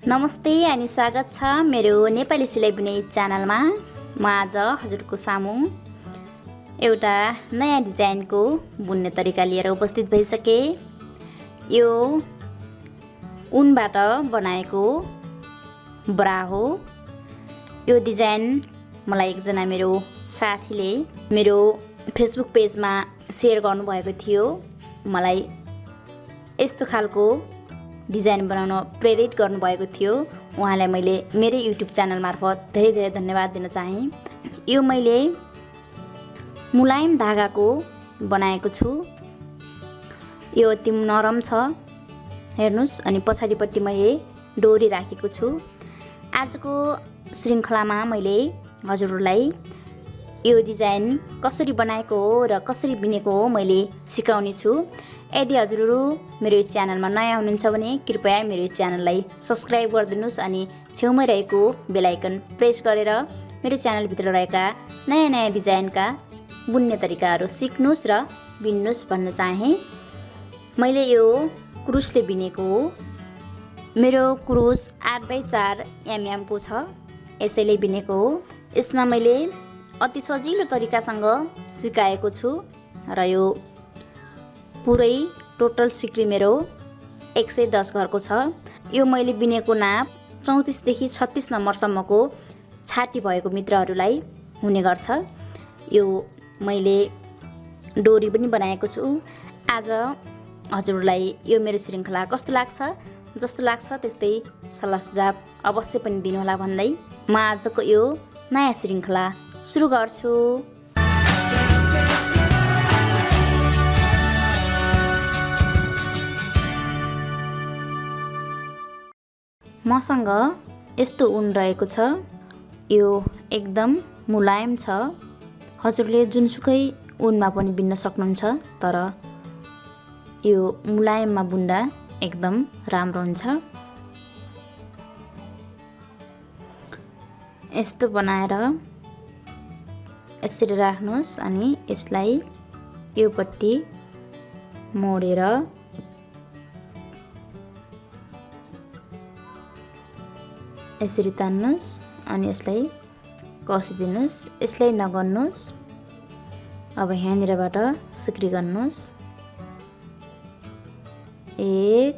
नमस्ते अनि स्वागत छ मेरो नेपाली सिलाइ बुनाइ च्यानलमा। म आज हजुरको सामु एउटा नयाँ डिजाइनको बुन्ने तरिका लिएर उपस्थित भइसके। यो उनबाट बनाएको ब्रा हो। यो डिजाइन मलाई एकजना मेरो साथीले मेरो फेसबुक पेजमा सेयर गर्नुभएको थियो। मलाई यस्तो खालको डिजाइन बनाउन प्रेरित गर्नुभएको थियो। उहाँलाई मैले मेरो युट्युब च्यानल मार्फत धेरै धेरै धन्यवाद दिन चाहे। यो मैले मुलायम धागाको बनाएको छु। यो अति नरम छ, हेर्नुस्। अनि पछाडिपट्टि मैले डोरी राखेको छु। आजको श्रृङ्खलामा मैले हजुरहरूलाई यो डिजाइन कसरी बनाएको हो र कसरी बिनेको हो मैले सिकाउने छु। यदि हजुरहरू मेरो यस च्यानलमा नयाँ हुनुहुन्छ भने कृपया मेरो यस च्यानललाई सब्स्क्राइब गरिदिनुहोस् अनि छेउमै रहेको बेल आइकन प्रेस गरेर मेरो च्यानलभित्र रहेका नयाँ नयाँ डिजाइनका बुन्ने तरिकाहरू सिक्नुहोस् र बिन्नुहोस् भन्न चाहे। मैले यो क्रुसले बिनेको हो। मेरो क्रुस 8x4 mm को छ, यसैले बिनेको हो। यसमा मैले अति सजिलो तरिकासँग सिकाएको छु र यो पुरै टोटल सिक्री मेरो 110 घरको छ। यो मैले बिनेको नाप 34 देखि 36 नम्बरसम्मको छाती भएको मित्रहरूलाई हुने गर्छ। यो मैले डोरी पनि बनाएको छु। आज हजुरलाई यो मेरो श्रृङ्खला कस्तो लाग्छ, जस्तो लाग्छ त्यस्तै सल्लाह सुझाव अवश्य पनि दिनुहोला भन्दै म आजको यो नयाँ श्रृङ्खला सुरु गर्छु। मसँग यस्तो ऊन रहेको छ। यो एकदम मुलायम छ। हजुरले जुनसुकै ऊनमा पनि बिन्न सक्नुहुन्छ, तर यो मुलायममा बुन्दा एकदम राम्रो हुन्छ। यस्तो बनाएर यसरी राख्नुहोस् अनि यसलाई योपट्टि मोडेर यसरी तान्नुहोस् अनि यसलाई कसिदिनुहोस्। यसलाई नगर्नुहोस्। अब यहाँनिरबाट सिक्री गर्नुहोस्। 1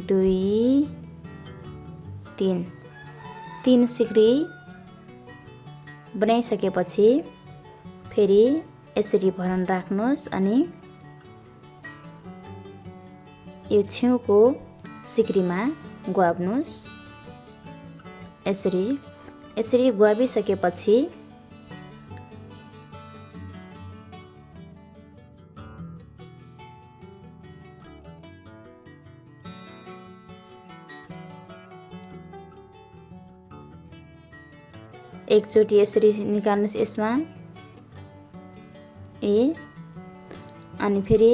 2 3 सिक्री बनाइसकेपछि फेरि यसरी भरन राख्नुहोस् अनि यो छेउको सिक्रीमा ग्वाब्नुहोस्। यसरी ग्वाबिसकेपछि एकचोटि यसरी निकाल्नुहोस् यसमा अनि फेरि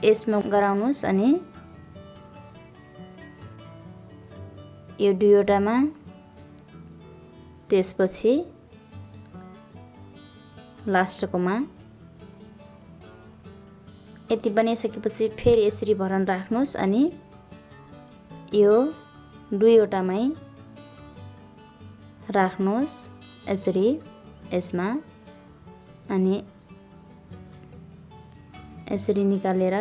यसमा गराउनुहोस् अनि यो दुईवटामा, त्यसपछि लास्टकोमा। यति बनाइसकेपछि फेरि यसरी भरन राख्नुहोस् अनि यो दुईवटामै राख्नुहोस् यसरी यसमा अनि यसरी निकालेर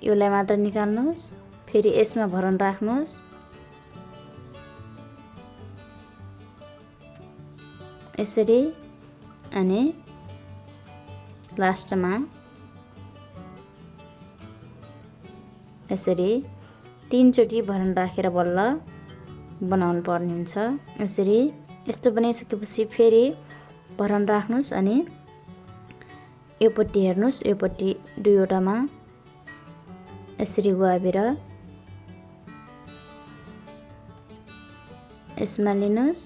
योलाई मात्र निकाल्नुहोस्। फेरि यसमा भरन राख्नुहोस्। यसरी अनि लास्टमा यसरी 3 चोटि भरन राखेर बल्ल बनाउनु पर्ने हुन्छ। यसरी यस्तो बनाइसकेपछि फेरि भरन राख्नुहोस् अनि योपट्टि हेर्नुहोस्। योपट्टि दुईवटामा यसरी ग्वाबेर यसमा लिनुहोस्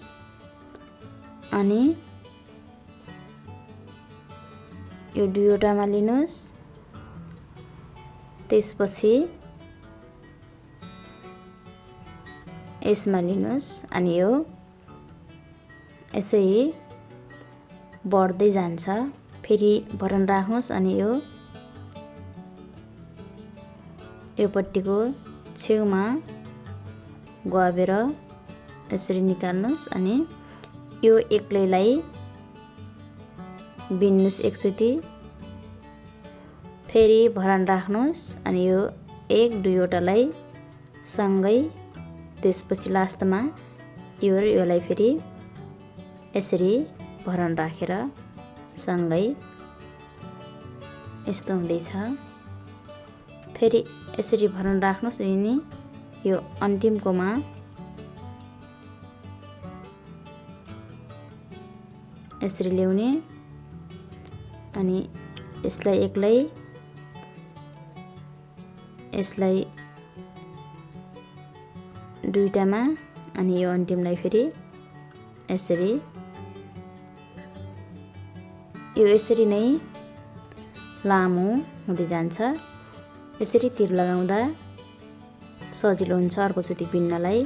अनि यो दुईवटामा लिनुहोस्। त्यसपछि यसमा लिनुहोस् अनि यो यसरी बढ्दै जान्छ। फेरि भरन राख्नुहोस् अनि यो यो पट्टिको छेउमा ग्वाबेर यसरी निकाल्नुस् अनि यो एक्लैलाई बिन्नुस् एकचोटि, फेरि भरान राख्नुस् अनि यो 1-2वटालाई सँगै, त्यसपछि लास्टमा योलाई फेरि यसरी भरान राखेर सँगै यस्तो हुँदैछ। फेरि यसरी भरान राख्नुस् अनि यो अन्तिमकोमा यसरी ल्याउने अनि यसलाई एक्लै, यसलाई दुईटामा अनि यो अन्तिमलाई फेरि यसरी, यो यसरी नै लामो हुँदै जान्छ। यसरी तीर लगाउँदा सजिलो हुन्छ अर्कोचोटि बिन्नलाई।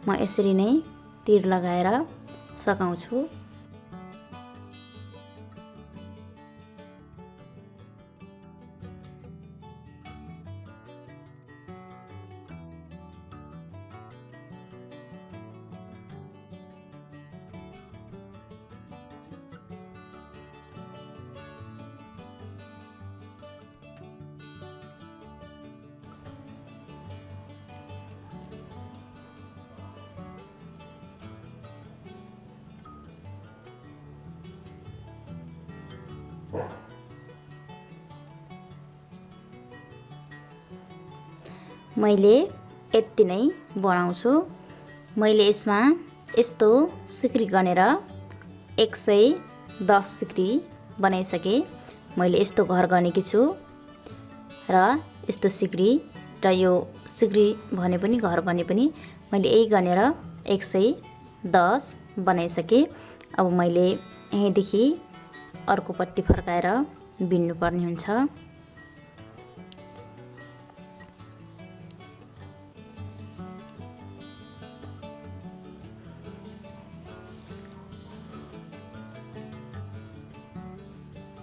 म यसरी नै तीर लगाएर सकाउँछु। मैले यति नै बनाउँछु। मैले यसमा यस्तो सिक्री गनेर 110 सिक्री बनाइसके। मैले यस्तो घर गनेकी छु र यस्तो सिक्री र यो सिक्री भने पनि घर भने पनि मैले यही गनेर 110 बनाइसके। अब मैले यहीँदेखि अर्कोपट्टि फर्काएर बिन्नुपर्ने हुन्छ।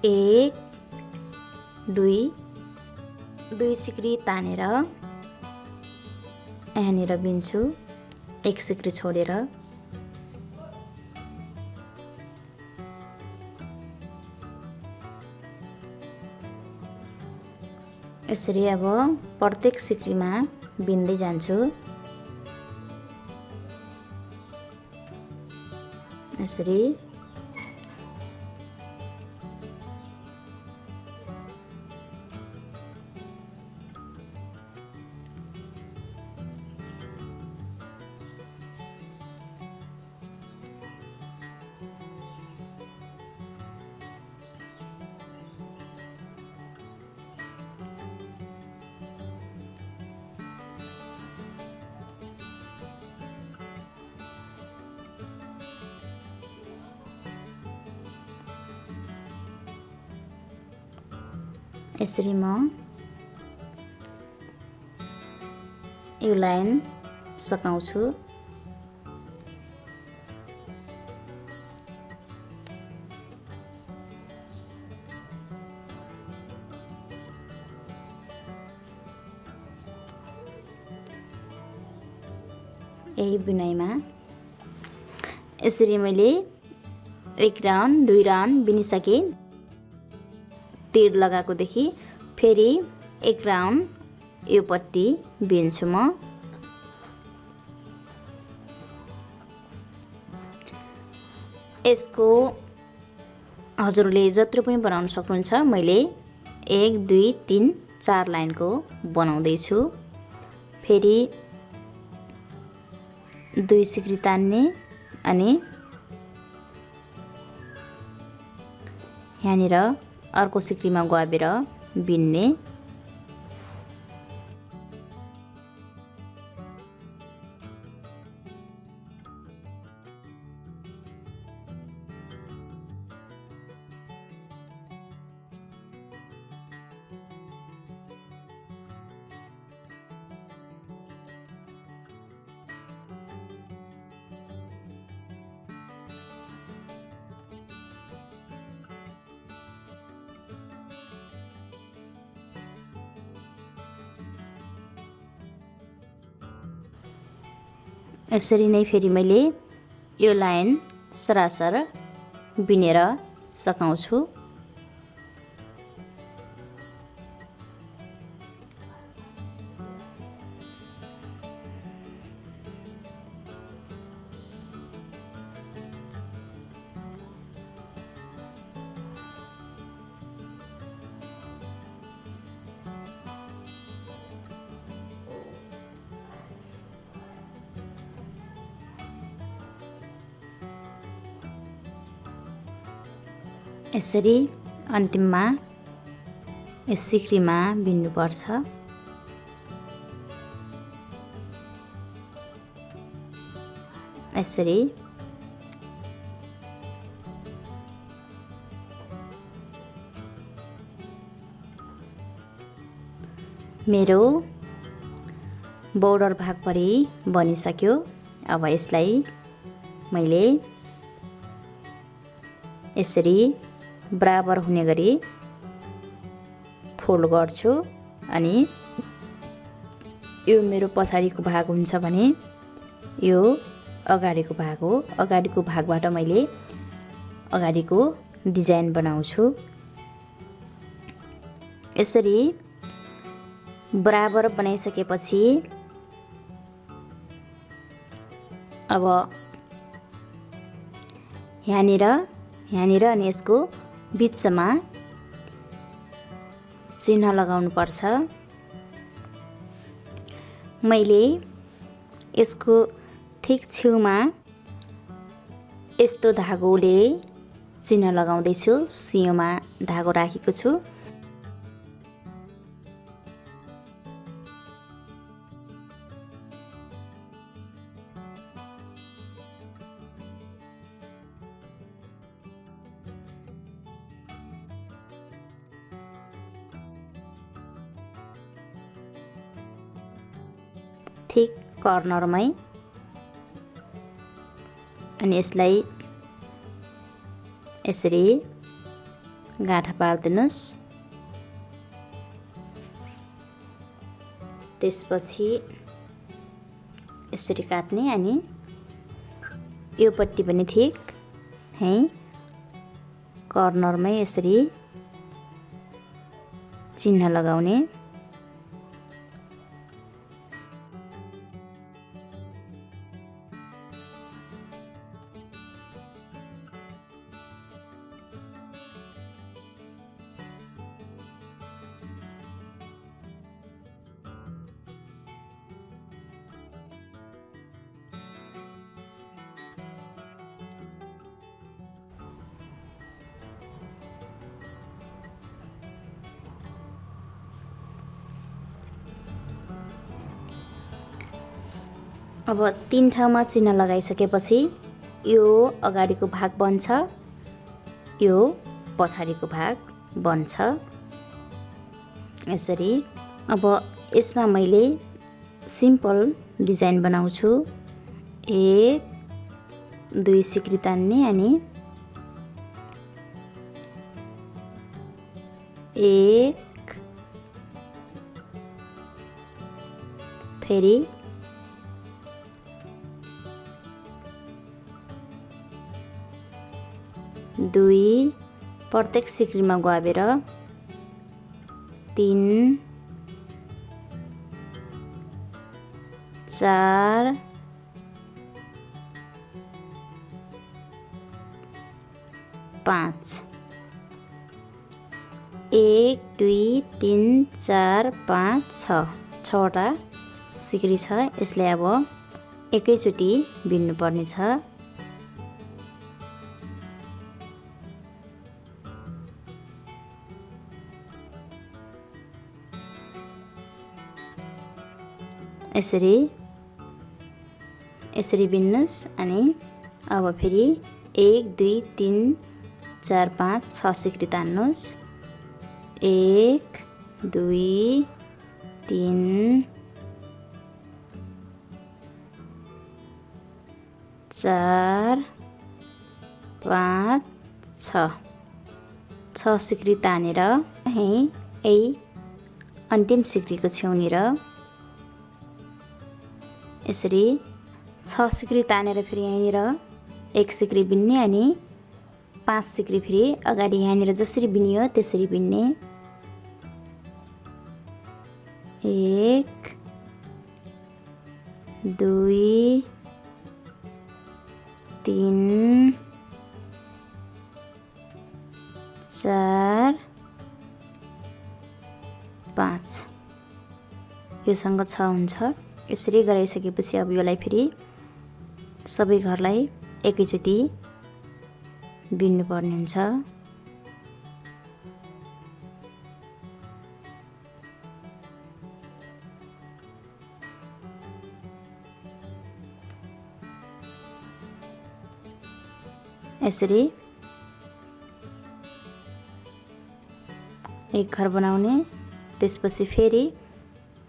एक दुई सिक्री तानेर यहाँनिर बिन्छु, 1 सिक्री छोडेर। यसरी अब प्रत्येक सिक्रीमा बिन्दै जान्छु। यसरी यसरी म यो लाइन सकाउँछु। यही बुनाइमा यसरी मैले 1 राउन्ड 2 राउन्ड बिनिसके। तीर लगाएको देखि फेरि 1 राउन्ड यो पट्टि बिन्छु म। यसको हजुरले जत्रो पनि बनाउन सक्नुहुन्छ। मैले 1 2 3 4 लाइनको बनाउँदै छु। फेरि 2 सिक्री तान्ने अनि यहाँनिर अर्को सिक्रीमा गएर बिन्ने। यसरी नै फेरि मैले यो लाइन सरासर बिनेर सकाउँछु। यसरी अन्तिममा यो सिक्रीमा बिन्नुपर्छ। यसरी मेरो बोर्डर भागभरि बनिसक्यो। अब यसलाई मैले यसरी बराबर हुने गरी फोल्ड गर्छु अनि यो मेरो पछाडिको भाग हुन्छ भने यो अगाडिको भाग हो। अगाडिको भागबाट मैले अगाडिको डिजाइन बनाउँछु। यसरी बराबर बनाइसकेपछि अब यहाँनिर अनि यसको बिचमा चिन्ह लगाउनु पर्छ। मैले यसको ठिक छेउमा यस्तो धागोले चिन्ह लगाउँदैछु। सियोमा धागो राखेको छु। ठिक कर्नरमै अनि यसलाई यसरी गाँठा पारिदिनुस्। त्यसपछि यसरी काट्ने अनि यो पट्टि पनि ठिक है कर्नरमै यसरी चिन्ह लगाउने। अब 3 ठाउँमा चिन्ह लगाइसकेपछि यो अगाडिको भाग बन्छ, यो पछाडिको भाग बन्छ। यसरी अब यसमा मैले सिम्पल डिजाइन बनाउँछु। 1 2 सिक्री तान्ने अनि 1 फेरि 2 प्रत्येक सिक्रीमा गएर 3 4 5 1 2 3 4 5 6 6वटा सिक्री छ। यसलाई अब एकैचोटि बिन्नु पर्ने छ। यसरी यसरी बिन्नुस् अनि अब फेरि 1 2 3 4 5 6 सिक्री तान्नुस् 1 2 3 4 5 6 सिक्री तानेर यही अन्तिम सिक्रीको छेउनिर यसरी 6 सिक्री तानेर फेरि यहाँनिर 1 सिक्री बिन्ने अनि 5 सिक्री फेरि अगाडि यहाँनिर जसरी बिनियो त्यसरी बिन्ने 1 2 3 4 5 योसँग 6 हुन्छ। यसरी गराइसकेपछि अब योलाई फेरि सबै घरलाई एकैचोटि बिन्नु पर्ने हुन्छ। यसरी एक घर बनाउने त्यसपछि फेरि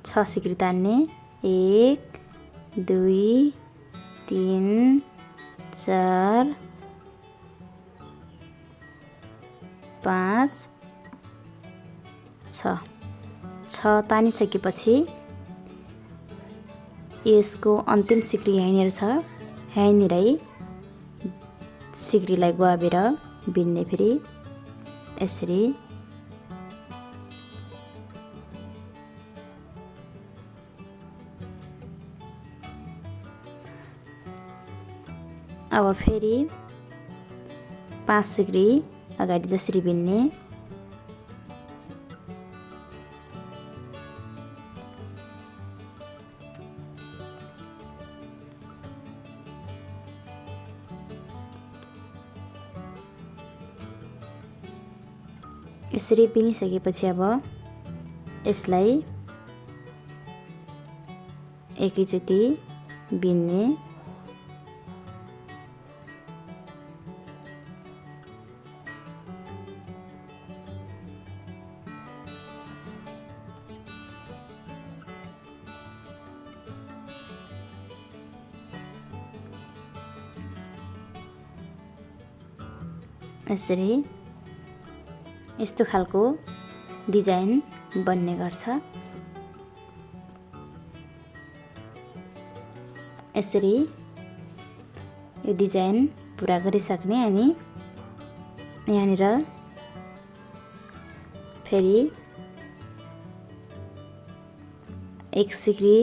6 सिक्री तान्ने 1 2 3 4 5 6 तानिसकेपछि यसको अन्तिम सिक्री यहाँनिर छ। यहाँनिरै सिक्रीलाई गुहाबेर बिन्ने फेरि यसरी अब फेरि 5 सिक्री अगाडि जसरी बिन्ने यसरी बिनिसकेपछि अब यसलाई एकैचोटि बिन्ने यसरी यस्तो खालको डिजाइन बन्ने गर्छ। यसरी यो डिजाइन पुरा गरिसक्ने अनि यहाँनिर फेरि 1 सिक्री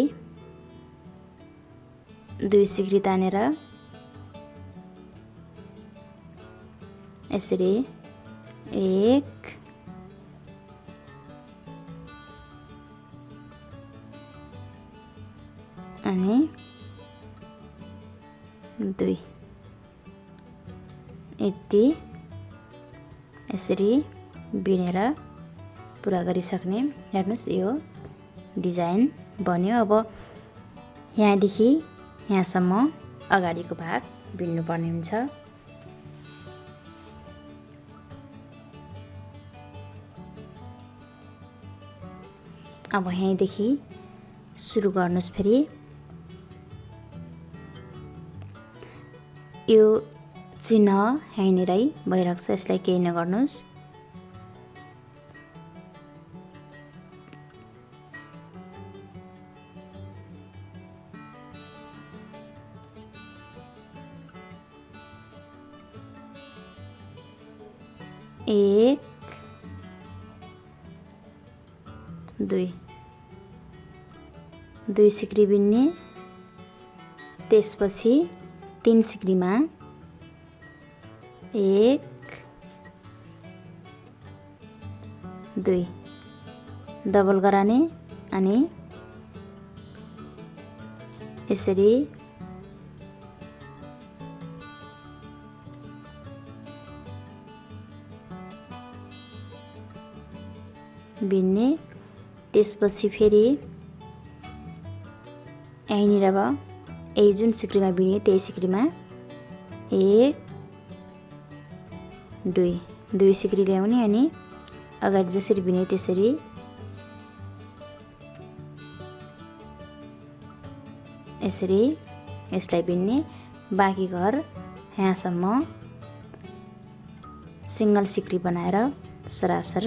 2 सिक्री तानेर यसरी 1 अनि 2 यति यसरी बिनेर पुरा गरिसक्ने। हेर्नुस् यो डिजाइन बन्यो। अब यहाँदेखि यहाँसम्म अगाडिको भाग बिन्नु पर्ने हुन्छ। अब यहीँदेखि सुरु गर्नुस्। फेरि यो चिन्ह यहीँनिरै भइरहेको छ, यसलाई केही नगर्नुस्। एक दुई सिक्री बिन्ने, त्यसपछि 3 सिक्रीमा 1 2 डबल गराने अनि यसरी बिन्ने। त्यसपछि फेरि यहीँनिर अब यही जुन सिक्रीमा बिने त्यही सिक्रीमा 1 2 सिक्री ल्याउने अनि अगाडि जसरी बिने त्यसरी यसरी यसलाई बिन्ने। बाँकी घर यहाँसम्म सिंगल सिक्री बनाएर सरासर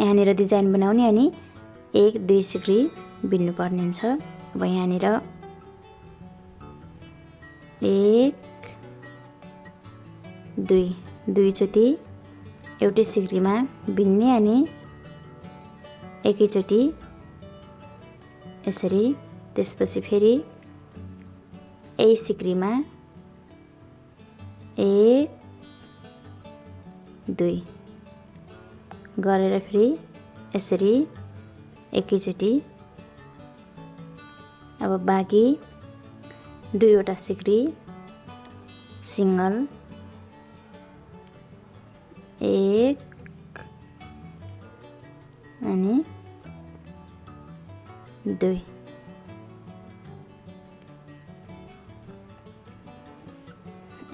यहाँनिर डिजाइन बनाउने अनि 1 2 सिक्री बिन्नु पर्ने हुन्छ। अब यहाँनिर 1 2 चोटि एउटै सिक्रीमा बिन्ने अनि एकैचोटि यसरी, त्यसपछि फेरि यही सिक्रीमा 1 2 गरेर फेरि यसरी एकैचोटि। अब बाँकी 2 वटा सिक्री सिंगल 1 अनि 2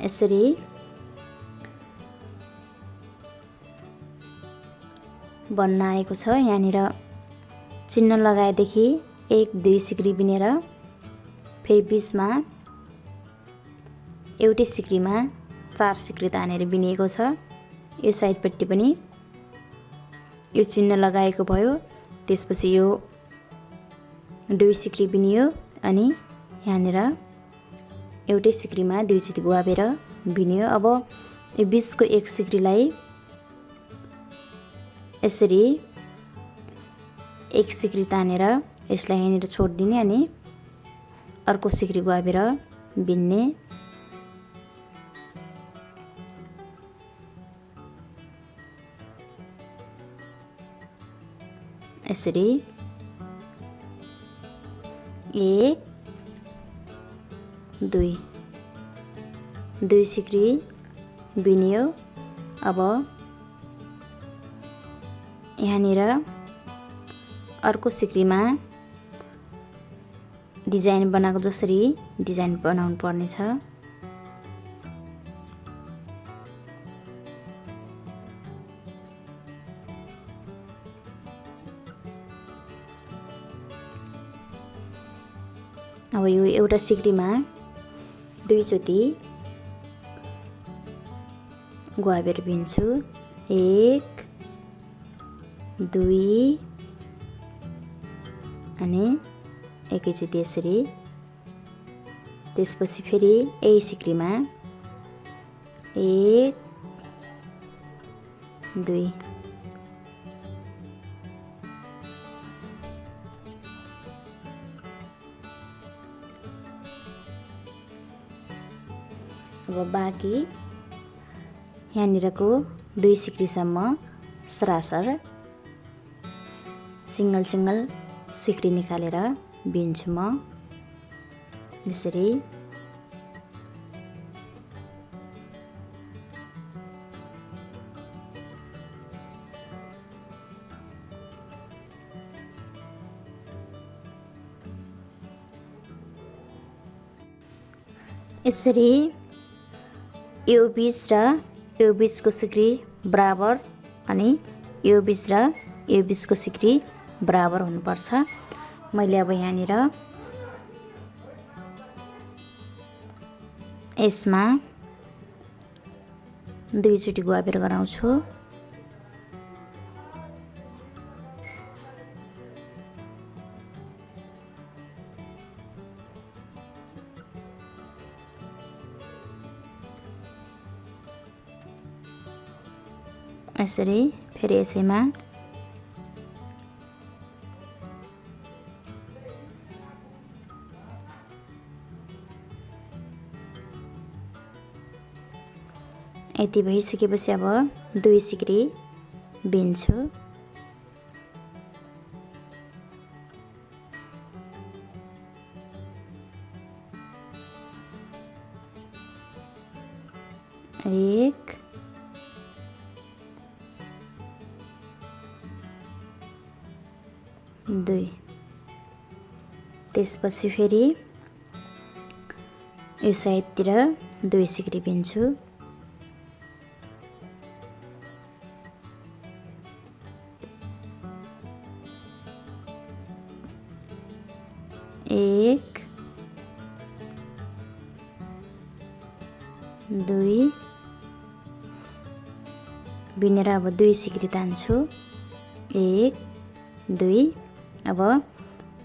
यसरी बन्न आएको छ। यहाँनिर चिन्ह लगाएदेखि 1 2 सिक्री बिनेर फेरि बीचमा एउटै सिक्रीमा 4 सिक्री तानेर बिनिएको छ। यो साइडपट्टि पनि यो चिन्ह लगाएको भयो। त्यसपछि यो 2 सिक्री बिनियो अनि यहाँनिर एउटै सिक्रीमा 2 चोटि गुवाबेर बिनियो। अब यो बीचको 1 सिक्रीलाई यसरी 1 सिक्री तानेर यसलाई यहाँनिर छोडिदिने अनि अर्को सिक्री गुवाबेर बिन्ने। यसरी 1 2 सिक्री बिनियो। अब यहाँनिर अर्को सिक्रीमा डिजाइन बनाएको जसरी डिजाइन बनाउनु पर्ने छ। अब यो एउटा सिक्रीमा 2 चोटि गुवाबेर बिन्छु। 1 2 अनि एकैचोटि यसरी। त्यसपछि फेरि यही सिक्रीमा 1 2 अब बाँकी यहाँनिरको 2 सिक्रीसम्म सरासर सिंगल सिक्री निकालेर बिन्छु म यसरी। यसरी यो बीच र यो बीचको सिक्री बराबर अनि यो बीच र यो बीचको सिक्री बराबर हुनुपर्छ। मैले अब यहाँनिर यसमा 2 चोटि गुवाबेर गराउँछु। यसरी फेरि यसैमा यति भइसकेपछि अब 2 सिक्री बिन्छु। एक, दुई, त्यसपछि फेरि यो साइडतिर 2 सिक्री बिन्छु। एक, दुई, बिनेर अब 2 सिक्री तान्छु। 1, 2। अब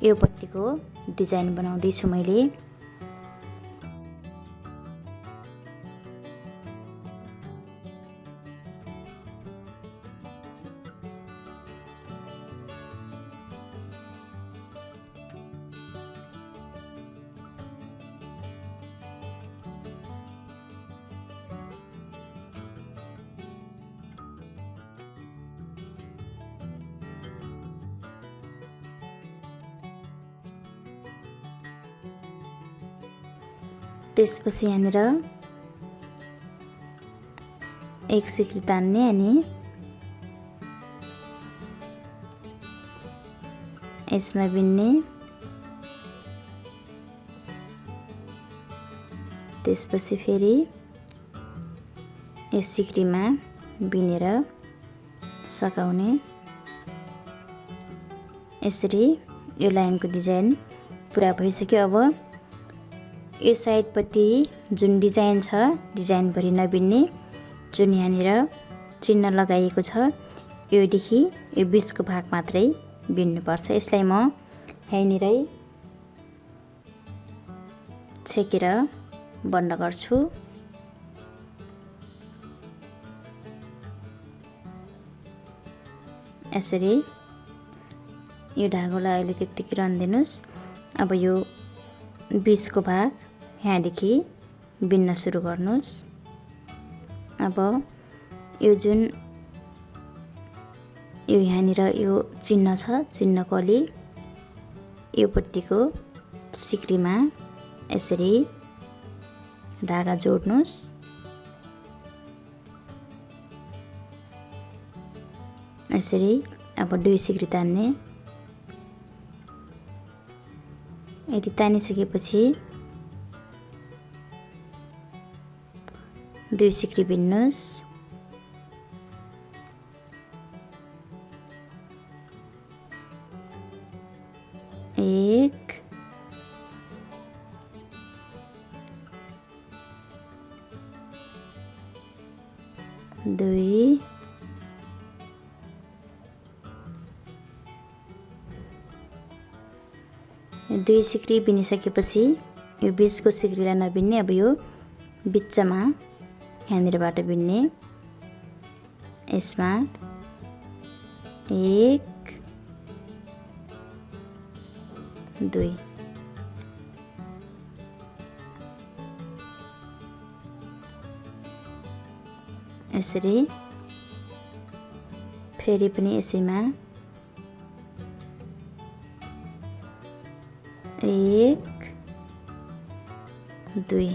यो पट्टिको डिजाइन बनाउँदैछु मैले। त्यसपछि यहाँनिर 1 सिक्री तान्ने अनि यसमा बिन्ने। त्यसपछि फेरि यो सिक्रीमा बिनेर सकाउने। यसरी यो लाइनको डिजाइन पुरा भइसक्यो। अब यो साइडपट्टि जुन डिजाइन छ, डिजाइनभरि नबिन्ने, जुन यहाँनिर चिन्ह लगाइएको छ, योदेखि यो बिचको भाग मात्रै बिन्नुपर्छ। यसलाई म यहीँनिरै छेकेर बन्द गर्छु। यसरी यो धागोलाई अहिले त्यत्तिकै रहदिनुस्। अब यो बिचको भाग यहाँदेखि बिन्न सुरु गर्नुस्। अब यो जुन यो यहाँनिर यो चिन्ह छ, चिन्हको अलि यो पट्टिको सिक्रीमा यसरी धागा जोड्नुस्। यसरी अब 2 सिक्री तान्ने। यदि तानिसकेपछि 2 सिक्री बिन्नुस्। एक, दुई, दुई सिक्री बिनिसकेपछि यो बिचको सिक्रीलाई नबिन्ने। अब यो बिचमा यहाँनिरबाट बिन्ने। यसमा 1, 2, यसरी फेरि पनि यसैमा 1, 2,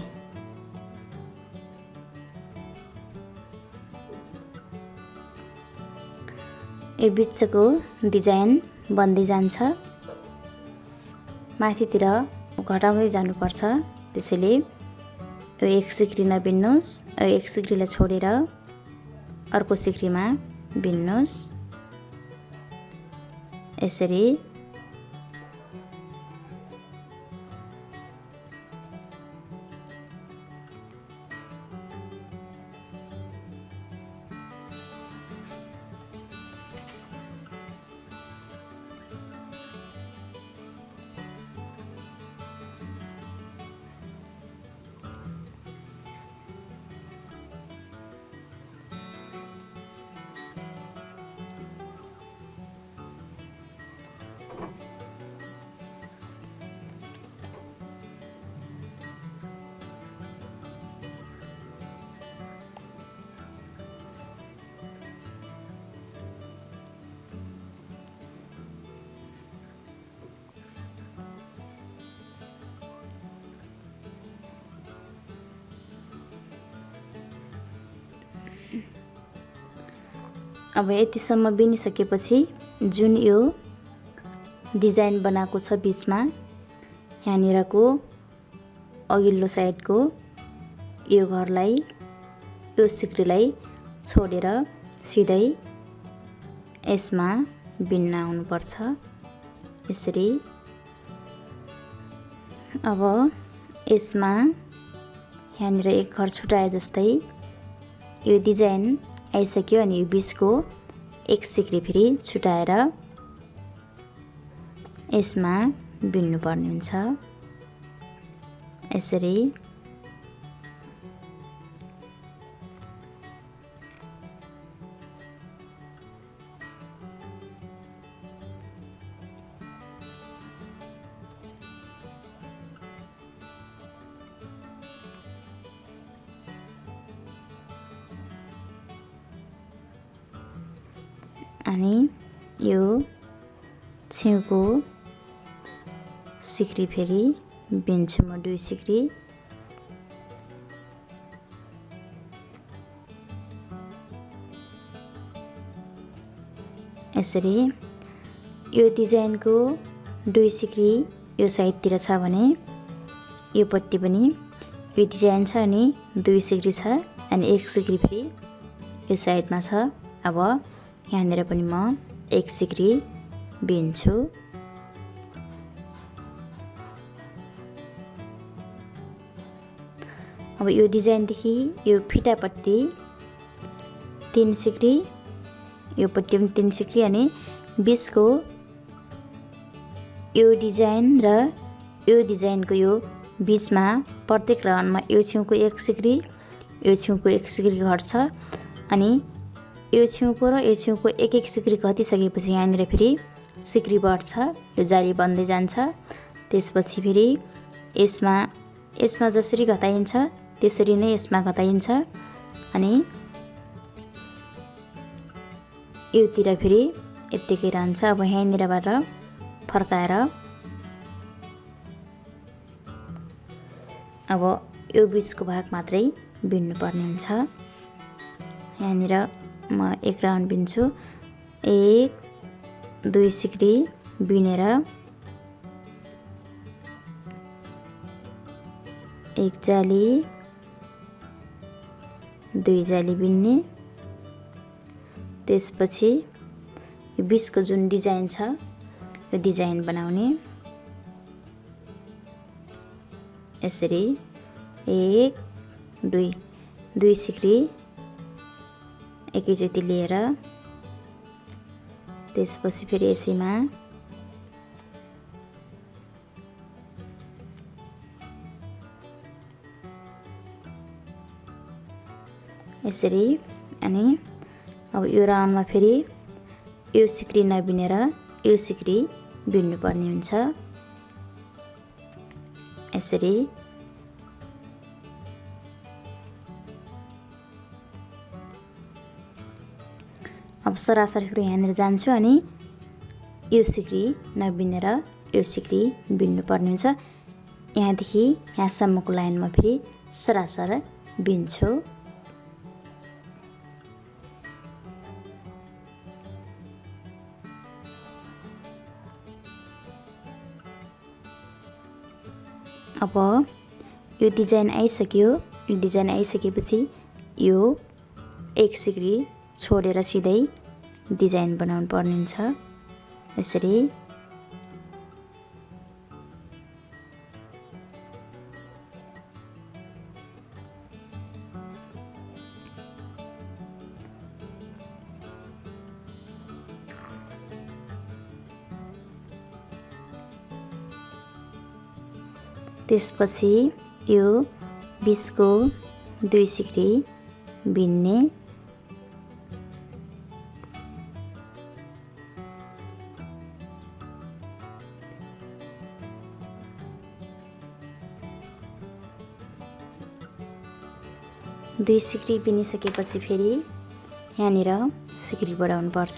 यो बिचको डिजाइन बन्दै जान्छ। माथितिर घटाउँदै जानुपर्छ। त्यसैले यो 1 सिक्री नबिन्नुस्। यो 1 सिक्रीलाई छोडेर अर्को सिक्रीमा बिन्नुस्। यसरी अब यतिसम्म बिनिसकेपछि जुन यो डिजाइन बनाएको छ बीचमा यहाँनिरको अघिल्लो साइडको यो घरलाई यो सिक्रीलाई छोडेर सिधै यसमा बिन्न आउनुपर्छ। यसरी अब यसमा यहाँनिर एक घर छुटाए जस्तै यो डिजाइन आइसक्यो अनि यो बीचको एक सिक्री फेरि छुटाएर यसमा बिन्नु पर्ने हुन्छ। यसरी अनि यो छेउको सिक्री फेरि बिन्छु म 2 सिक्री। यसरी यो डिजाइनको 2 सिक्री यो साइडतिर छ भने यो पट्टि पनि यो डिजाइन छ अनि 2 सिक्री छ अनि 1 सिक्री फेरि यो साइडमा छ। अब यहाँनिर पनि म 1 सिक्री बिन्छु। अब यो डिजाइनदेखि यो फिटापट्टि 3 सिक्री यो पट्टि पनि 3 सिक्री अनि बीचको यो डिजाइन र यो डिजाइनको यो बीचमा प्रत्येक राउन्डमा यो छेउको 1 सिक्री यो छेउको 1 सिक्री घट्छ अनि यो छेउको र यो छेउको 1-1 सिक्री घटिसकेपछि यहाँनिर फेरि सिक्री बढ्छ। यो जाली बन्दै जान्छ। त्यसपछि फेरि यसमा जसरी घटाइन्छ त्यसरी नै यसमा घटाइन्छ अनि योतिर फेरि यत्तिकै रहन्छ। अब यहाँनिरबाट फर्काएर अब यो बीचको भाग मात्रै बिन्नु पर्ने हुन्छ। यहाँनिर म 1 राउन्ड बिन्छु। 1-2 सिक्री बिनेर 1 जाली 2 जाली बिन्ने। त्यसपछि यो बीचको जुन डिजाइन छ यो डिजाइन बनाउने। यसरी 1-2 सिक्री एकैचोटि लिएर त्यसपछि फेरि यसैमा यसरी अनि अब यो राउन्डमा फेरि यो सिक्री नबिनेर यो सिक्री बिन्नु पर्ने हुन्छ। यसरी अब सरासर फेरि यहाँनिर जान्छु अनि यो सिक्री नबिनेर यो सिक्री बिन्नु पर्ने हुन्छ। यहाँदेखि यहाँसम्मको लाइनमा फेरि सरासर बिन्छु। अब यो डिजाइन आइसक्यो। यो डिजाइन आइसकेपछि यो 1 सिक्री छोडेर सिधै डिजाइन बनाउनु पर्ने हुन्छ। यसरी त्यसपछि यो बीचको 2 सिक्री बिन्ने। दुई सिक्री बिनिसकेपछि फेरि यहाँनिर सिक्री बढाउनु पर्छ।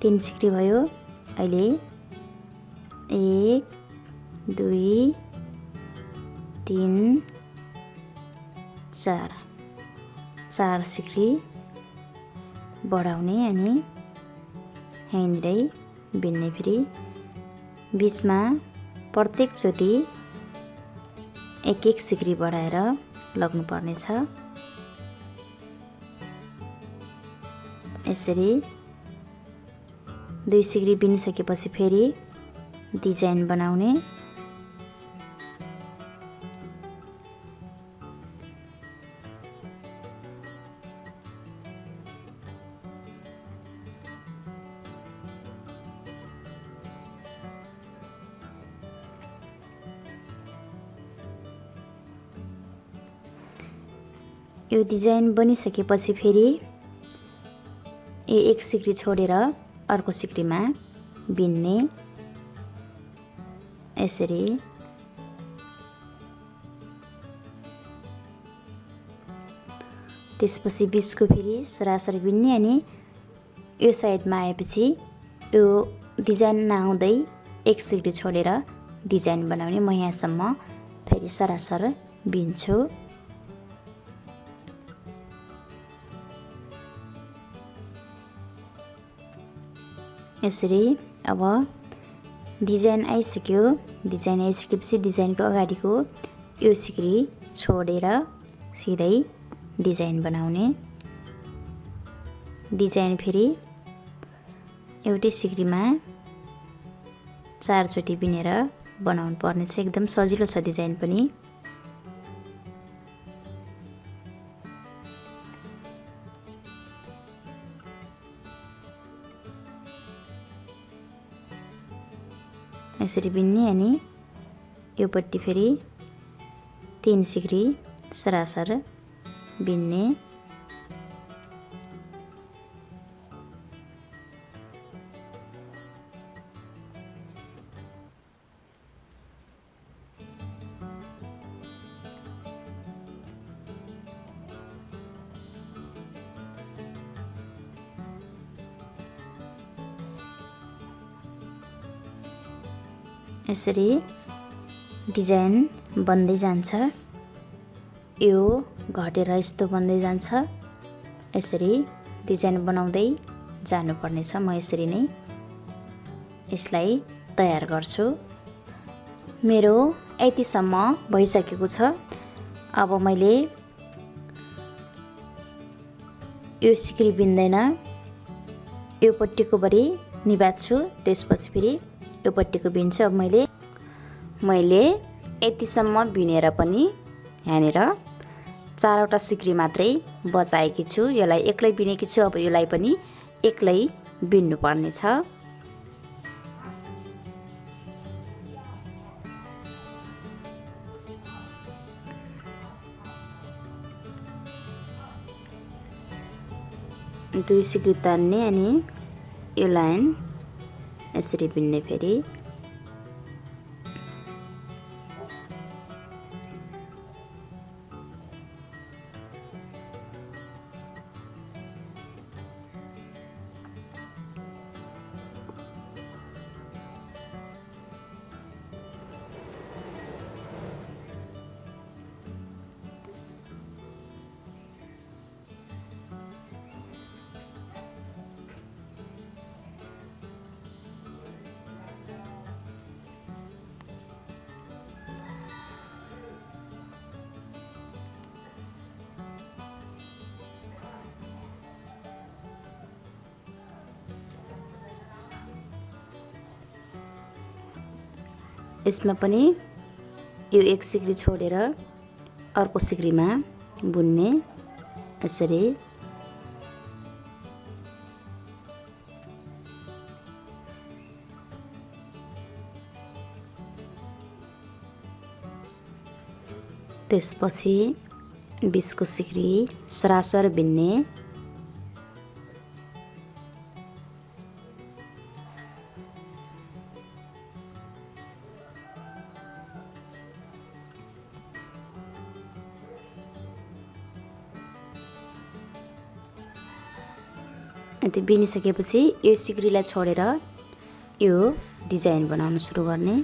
3 सिक्री भयो। अहिले 1 2 3 4 4 सिक्री बढाउने अनि यहीँनिरै बिन्ने। फेरि बीचमा प्रत्येक चोटि एक एक सिक्री बढाएर लाग्नुपर्नेछ। यसरी 2 सिक्री बिनिसकेपछि फेरि डिजाइन बनाउने। यो डिजाइन बनिसकेपछि फेरि यो एक सिक्री छोडेर अर्को सिक्रीमा बिन्ने। यसरी त्यसपछि बीचको फेरि सरासरी बिन्ने अनि यो साइडमा आएपछि यो डिजाइन नआउँदै एक सिक्री छोडेर डिजाइन बनाउने। म यहाँसम्म फेरि सरासर बिन्छु। यसरी अब डिजाइन आइसक्यो। डिजाइन आइसकेपछि डिजाइनको अगाडिको यो सिक्री छोडेर सिधै डिजाइन बनाउने। डिजाइन फेरि एउटै सिक्रीमा 4 चोटि बिनेर बनाउनु पर्ने छ। एकदम सजिलो छ डिजाइन पनि। यसरी बिन्ने अनि योपट्टि फेरि 3 सिक्री सरासर बिन्ने। यसरी डिजाइन बन्दै जान्छ। यो घटेर यस्तो बन्दै जान्छ। यसरी डिजाइन बनाउँदै जानुपर्ने छ। म यसरी नै यसलाई तयार गर्छु। मेरो यतिसम्म भइसकेको छ। अब मैले यो सिक्री बिन्दैन यो पट्टिको बरी निभाच्छु। त्यसपछि फेरि यो पट्टिको बिन्छु। अब मैले यतिसम्म बिनेर पनि यहाँनिर 4वटा सिक्री मात्रै बचाएकी छु। यसलाई एक्लै बिनेकी छु। अब यसलाई पनि एक्लै बिन्नु पर्ने छ। दुई सिक्री तान्ने अनि यो लाइन यसरी बिन्ने। फेरि यसमा पनि यो एक सिक्री छोडेर अर्को सिक्रीमा बुन्ने। यसरी त्यसपछि 20को सिक्री सरासर बिन्ने। अनि बिनिसकेपछि यो सिक्रीलाई छोडेर यो डिजाइन बनाउन सुरु गर्ने।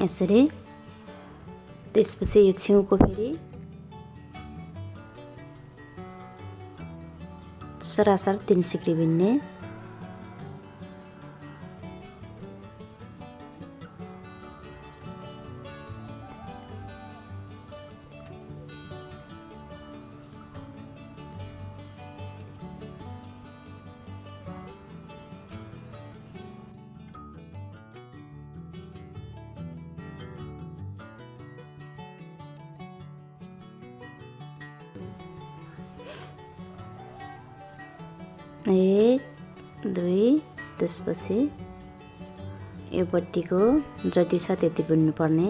यसरी। त्यसपछि यो छेउको फेरि सरासर 3 सिक्री बिन्ने। एक, दुई, त्यसपछि यो पट्टिको जति छ त्यति बुन्नु पर्ने।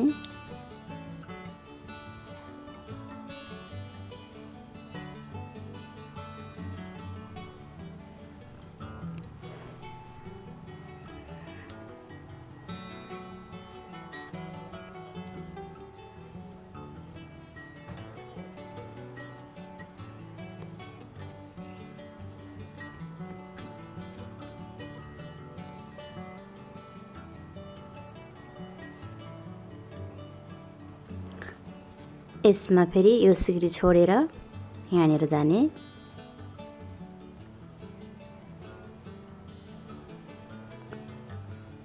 यसमा फेरि यो सिक्री छोडेर यहाँनिर जाने।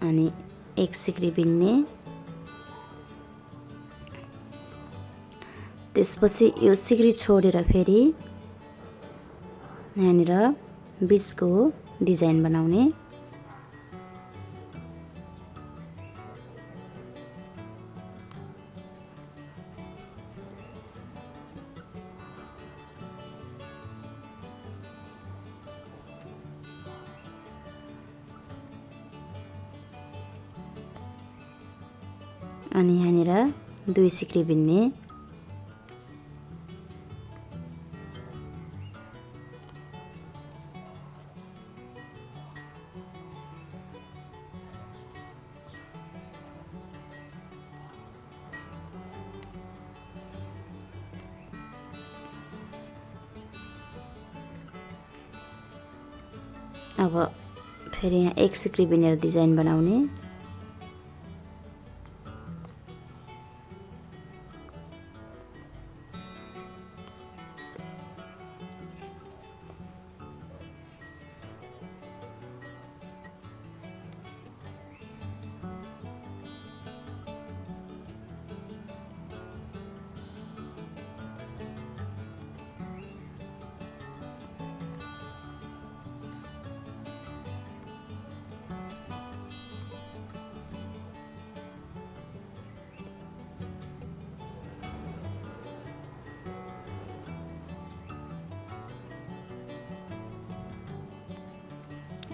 अनि 1 सिक्री बिन्ने। त्यसपछि यो सिक्री छोडेर फेरि यहाँनिर बीचको डिजाइन बनाउने। अनि यहाँनिर 2 सिक्री बिन्ने। अब फेरि यहाँ 1 सिक्री बिनेर डिजाइन बनाउने।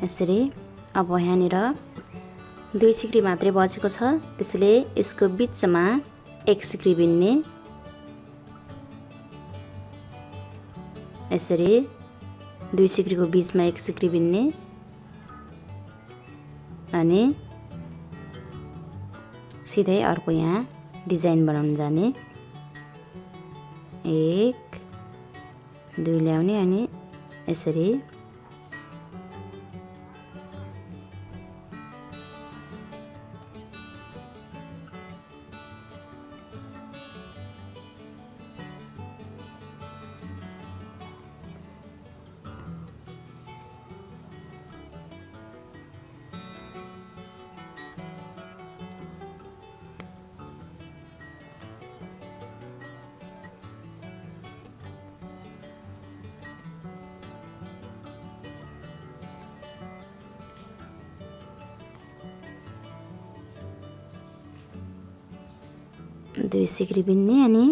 यसरी। अब यहाँनिर 2 सिक्री मात्रै बचेको छ, त्यसैले यसको बीचमा 1 सिक्री बिन्ने। यसरी 2 सिक्रीको बीचमा 1 सिक्री बिन्ने अनि सिधै अर्को यहाँ डिजाइन बनाउन जाने। 1 2 ल्याउने अनि यसरी दुई सिक्री बिन्ने अनि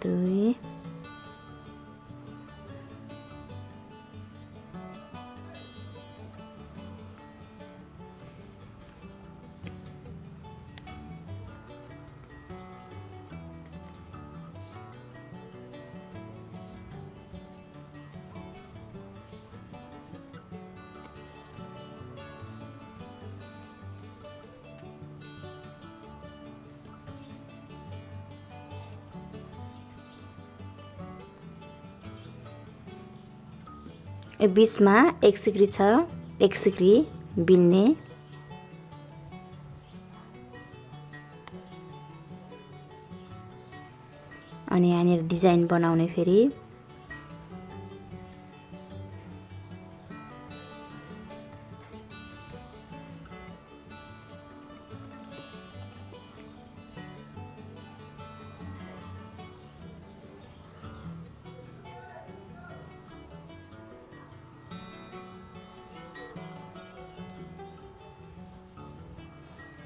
दुई यो बीचमा एक सिक्री छ, एक सिक्री बिन्ने। अनि यहाँनिर डिजाइन बनाउने फेरि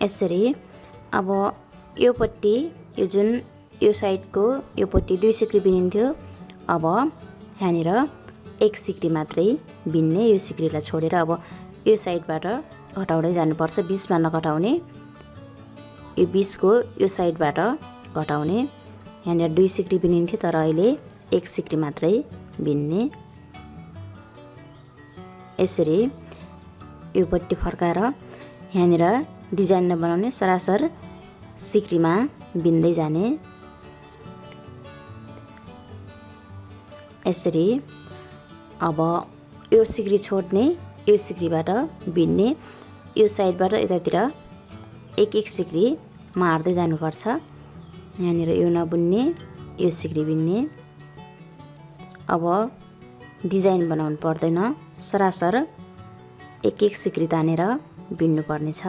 यसरी। अब योपट्टि यो जुन यो साइडको योपट्टि 2 सिक्री बिनिन्थ्यो, अब यहाँनिर 1 सिक्री मात्रै बिन्ने। यो सिक्रीलाई छोडेर अब यो साइडबाट घटाउँदै जानुपर्छ, बीचमा नघटाउने। यो बीचको यो साइडबाट घटाउने। यहाँनिर 2 सिक्री बिनिन्थ्यो तर अहिले 1 सिक्री मात्रै बिन्ने। यसरी योपट्टि फर्काएर यहाँनिर डिजाइन नबनाउने, सरासर सिक्रीमा बिन्दै जाने। यसरी। अब यो सिक्री छोड्ने, यो सिक्रीबाट बिन्ने। यो साइडबाट यतातिर 1 सिक्री मार्दै जानुपर्छ। यहाँनिर यो नबुन्ने, यो सिक्री बिन्ने। अब डिजाइन बनाउनु पर्दैन, सरासर 1 सिक्री तानेर बिन्नु पर्नेछ।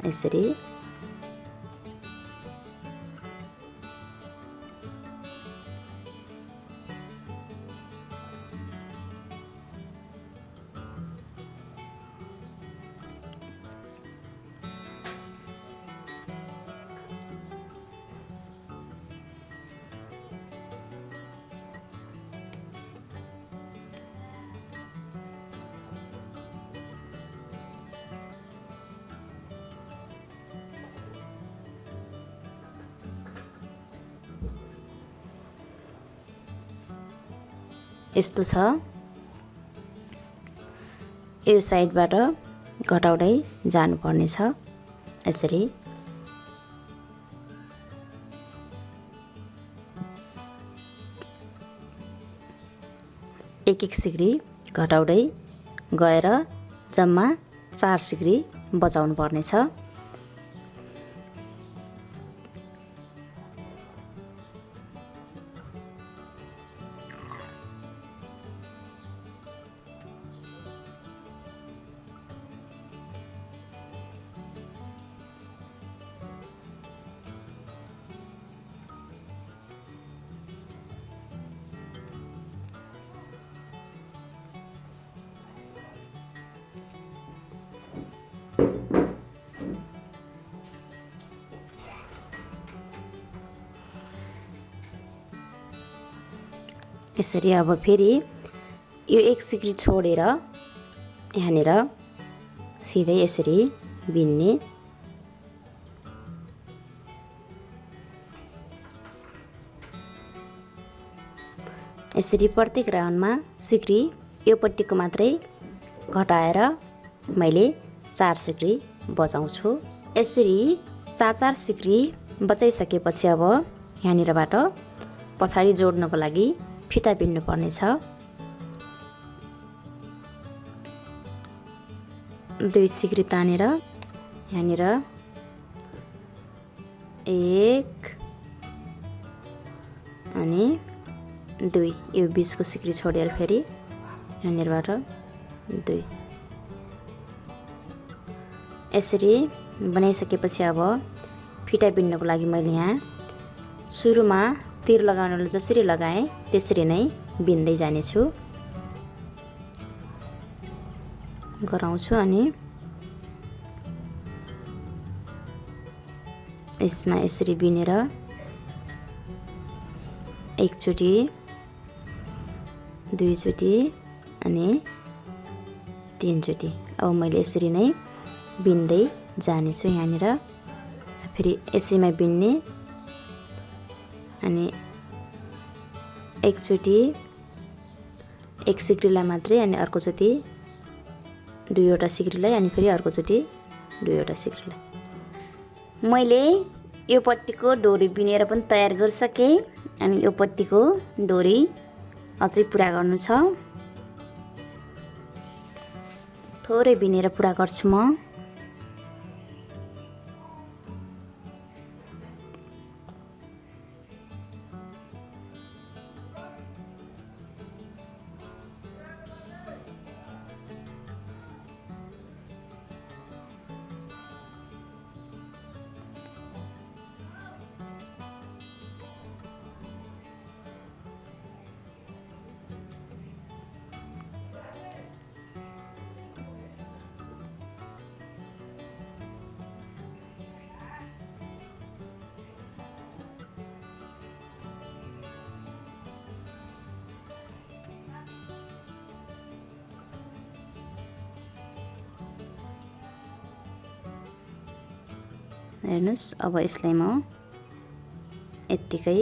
यसरी। यस्तो छ। यो साइडबाट घटाउँदै जानुपर्ने छ। यसरी। एक सिक्री घटाउँदै गएर जम्मा 4 सिक्री बचाउनु पर्नेछ। यसरी। अब फेरि यो 1 सिक्री छोडेर यहाँनिर सिधै यसरी बिन्ने। यसरी प्रत्येक राउन्डमा सिक्री योपट्टिको मात्रै घटाएर मैले 4 सिक्री बचाउँछु। यसरी 4 सिक्री बचाइसकेपछि अब यहाँनिरबाट पछाडि जोड्नको लागि फिता बिन्नु पर्नेछ। 2 सिक्री तानेर यहाँनिर 1 अनि 2, यो बीचको सिक्री छोडेर फेरि यहाँनिरबाट 2। यसरी बनाइसकेपछि अब फिता बिन्नको लागि मैले यहाँ सुरुमा तीर लगाउनलाई जसरी लगाएँ त्यसरी नै बिन्दै जानेछु, गराउँछु। अनि यसमा यसरी बिनेर एकचोटि, दुईचोटि अनि 3 चोटि। अब मैले यसरी नै बिन्दै जानेछु। यहाँनिर फेरि यसैमा बिन्ने अनि एकचोटि 1 सिक्रीलाई मात्रै अनि अर्कोचोटि 2वटा सिक्रीलाई अनि फेरि अर्कोचोटि 2वटा सिक्रीलाई। मैले यो पट्टिको डोरी बिनेर पनि तयार गरिसकेँ अनि यो पट्टिको डोरी अझै पुरा गर्नु छ। थोरै बिनेर पुरा गर्छु म। हेर्नुस्, अब यसलाई म यत्तिकै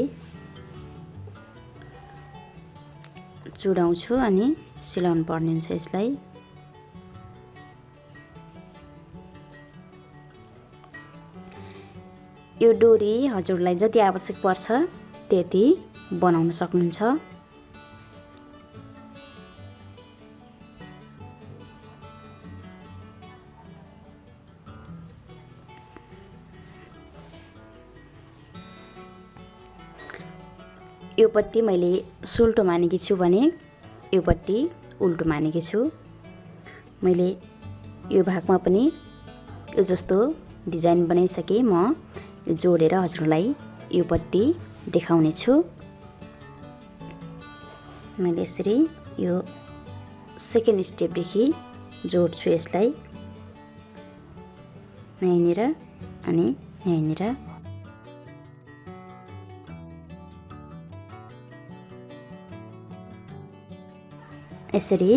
चुडाउँछु अनि सिलाउनु पर्ने हुन्छ यसलाई। यो डोरी हजुरलाई जति आवश्यक पर्छ त्यति बनाउन सक्नुहुन्छ। यो पट्टि मैले सुल्टो मानेकी छु भने यो पट्टि उल्टो मानेकी छु। मैले यो भागमा पनि यो जस्तो डिजाइन बनाइसकेँ। म यो जोडेर हजुरलाई यो पट्टि देखाउने छु। मैले यसरी यो सेकेन्ड स्टेपदेखि जोड्छु यसलाई, यहीँनिर अनि यहीँनिर। यसरी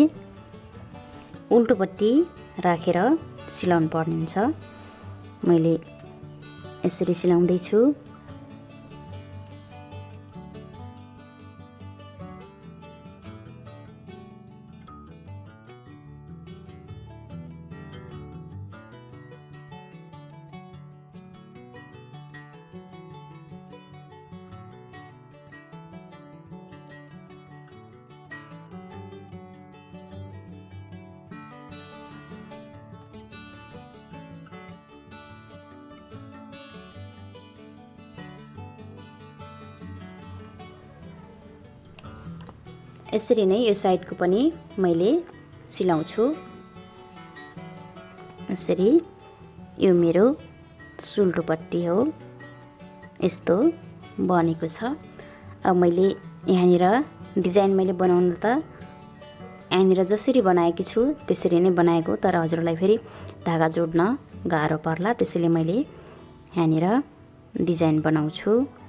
उल्टोपट्टि राखेर सिलाउनु पर्ने हुन्छ। मैले यसरी सिलाउँदैछु। यसरी नै यो साइडको पनि मैले सिलाउँछु। यसरी यो मेरो सुल्टोपट्टि हो, यस्तो बनेको छ। अब मैले यहाँनिर डिजाइन मैले बनाउन त यहाँनिर जसरी बनाएकी छु त्यसरी नै बनाएको, तर हजुरलाई फेरि धागा जोड्न गाह्रो पर्ला, त्यसैले मैले यहाँनिर डिजाइन बनाउँछु।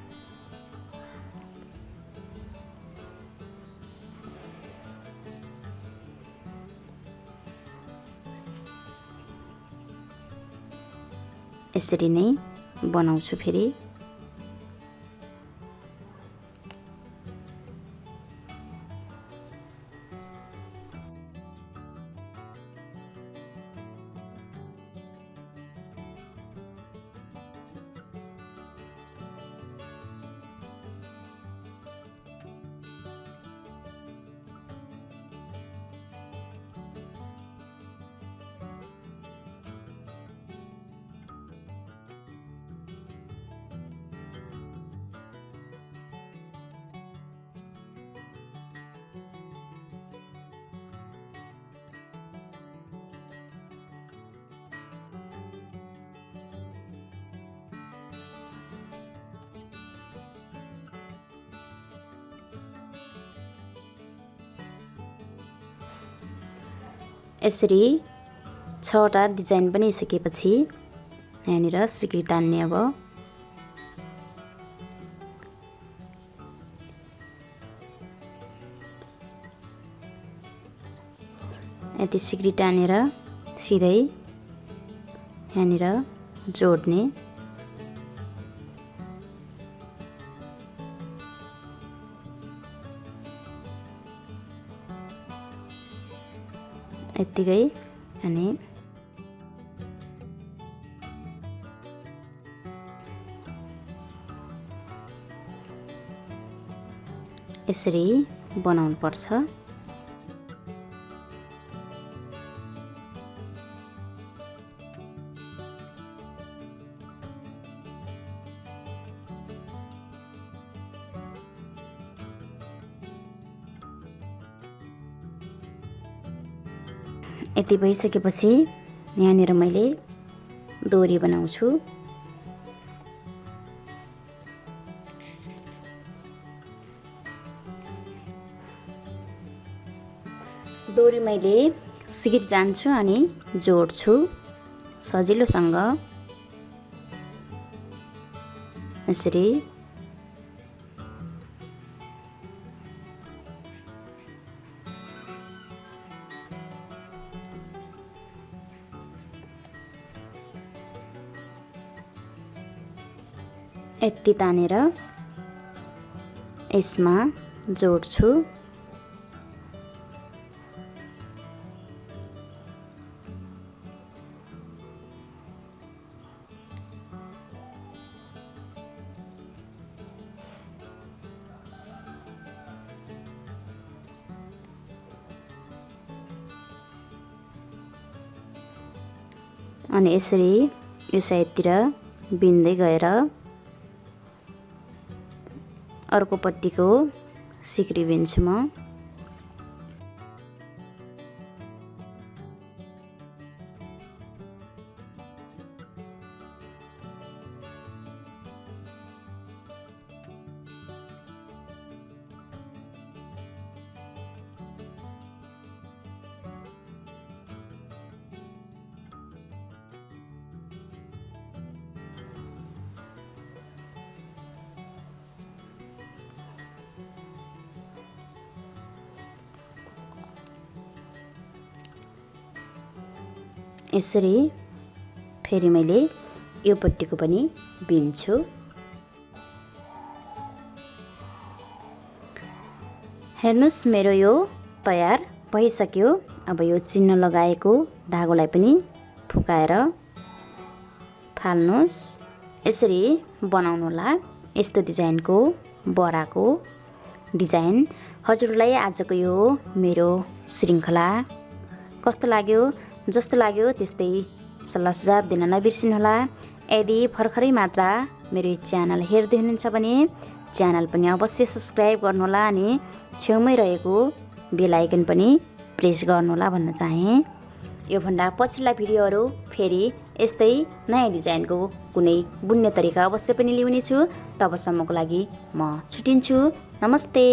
यसरी नै बनाउँछु फेरि। यसरी 6वटा डिजाइन बनाइसकेपछि यहाँनिर सिक्री तान्ने। अब यति सिक्री तानेर सिधै यहाँनिर जोड्ने। यतिकै अनि यसरी बनाउनु पर्छ। यति भइसकेपछि यहाँनिर मैले दोरी बनाउँछु। दोरी मैले सिक्री तान्छु अनि जोड्छु सजिलोसँग यसरी। यति तानेर यसमा जोड्छु। अनि यसरी यो साइडतिर बिन्दै गएर अर्कोपट्टिको सिक्री बिन्छु म। यसरी फेरि मैले यो पट्टिको पनि बिन्छु। हेर्नुस् मेरो यो तयार भइसक्यो। अब यो चिन्ह लगाएको धागोलाई पनि फुकाएर फाल्नुस्। यसरी बनाउनु होला यस्तो डिजाइनको बराको डिजाइन। हजुरलाई आजको यो मेरो श्रृङ्खला कस्तो लाग्यो? जस्तो लाग्यो त्यस्तै सल्लाह सुझाव दिन नबिर्सिनुहोला। यदि भर्खरै मात्र मेरो च्यानल हेर्दै हुनुहुन्छ भने च्यानल पनि अवश्य सब्स्क्राइब गर्नुहोला अनि छेउमै रहेको बेल आइकन पनि प्रेस गर्नुहोला भन्न चाहे। योभन्दा पछिल्ला भिडियोहरू फेरि यस्तै नयाँ डिजाइनको कुनै बुन्ने तरिका अवश्य पनि ल्याउनेछु। तबसम्मको लागि म छुटिन्छु। नमस्ते।